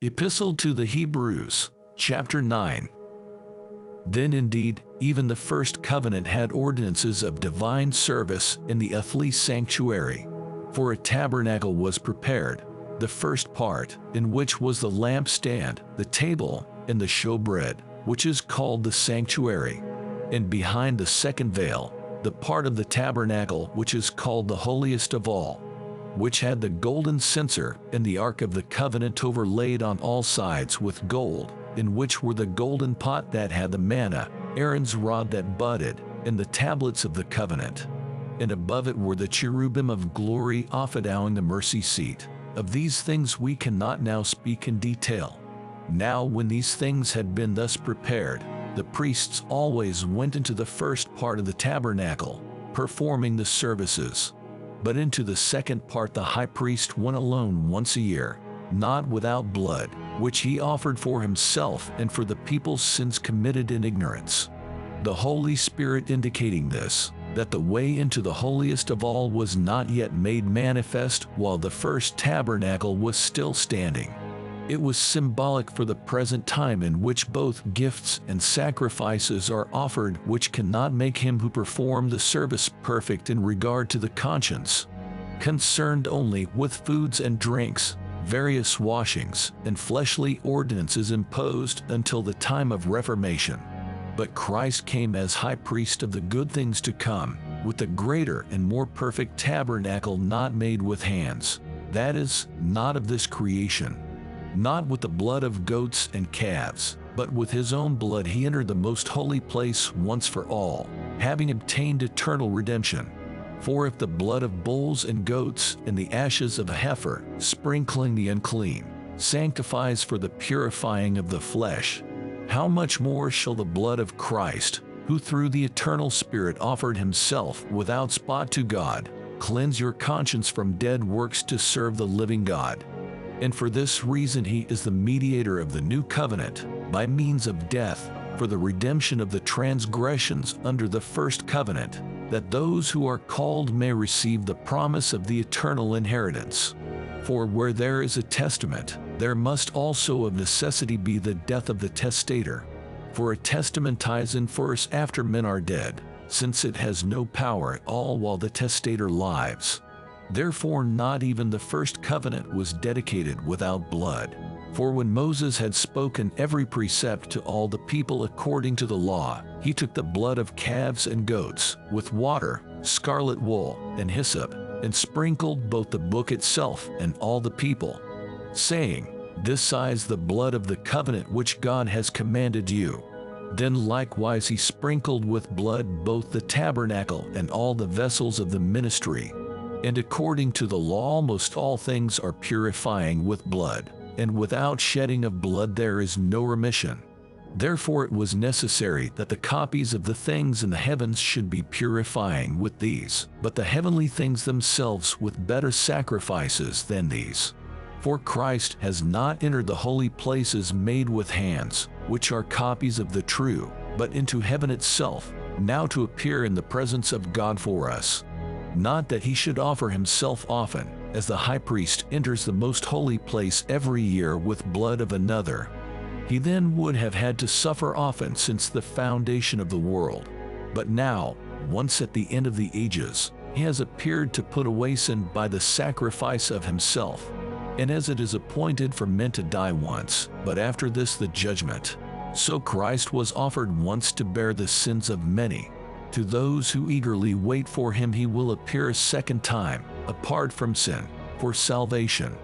Epistle to the Hebrews, chapter 9. Then indeed, even the first covenant had ordinances of divine service in the earthly sanctuary. For a tabernacle was prepared, the first part, in which was the lampstand, the table, and the showbread, which is called the sanctuary. And behind the second veil, the part of the tabernacle which is called the Holiest of All, which had the golden censer and the ark of the covenant overlaid on all sides with gold, in which were the golden pot that had the manna, Aaron's rod that budded, and the tablets of the covenant. And above it were the cherubim of glory ophadowing the mercy seat. Of these things we cannot now speak in detail. Now when these things had been thus prepared, the priests always went into the first part of the tabernacle, performing the services. But into the second part the high priest went alone once a year, not without blood, which he offered for himself and for the people's sins committed in ignorance. The Holy Spirit indicating this, that the way into the holiest of all was not yet made manifest while the first tabernacle was still standing. It was symbolic for the present time in which both gifts and sacrifices are offered, which cannot make him who performed the service perfect in regard to the conscience, concerned only with foods and drinks, various washings, and fleshly ordinances imposed until the time of Reformation. But Christ came as high priest of the good things to come, with the greater and more perfect tabernacle not made with hands, that is, not of this creation. Not with the blood of goats and calves, but with his own blood he entered the most holy place once for all, having obtained eternal redemption. For if the blood of bulls and goats and the ashes of a heifer, sprinkling the unclean, sanctifies for the purifying of the flesh, how much more shall the blood of Christ, who through the eternal Spirit offered himself without spot to God, cleanse your conscience from dead works to serve the living God? And for this reason he is the mediator of the new covenant, by means of death, for the redemption of the transgressions under the first covenant, that those who are called may receive the promise of the eternal inheritance. For where there is a testament, there must also of necessity be the death of the testator. For a testament ties in force after men are dead, since it has no power at all while the testator lives. Therefore not even the first covenant was dedicated without blood. For when Moses had spoken every precept to all the people according to the law, he took the blood of calves and goats, with water, scarlet wool, and hyssop, and sprinkled both the book itself and all the people, saying, "This is the blood of the covenant which God has commanded you." Then likewise he sprinkled with blood both the tabernacle and all the vessels of the ministry. And according to the law almost all things are purifying with blood, and without shedding of blood there is no remission. Therefore it was necessary that the copies of the things in the heavens should be purifying with these, but the heavenly things themselves with better sacrifices than these. For Christ has not entered the holy places made with hands, which are copies of the true, but into heaven itself, now to appear in the presence of God for us. Not that he should offer himself often, as the high priest enters the most holy place every year with blood of another. He then would have had to suffer often since the foundation of the world. But now, once at the end of the ages, he has appeared to put away sin by the sacrifice of himself. And as it is appointed for men to die once, but after this the judgment, so Christ was offered once to bear the sins of many. To those who eagerly wait for him he will appear a second time, apart from sin, for salvation.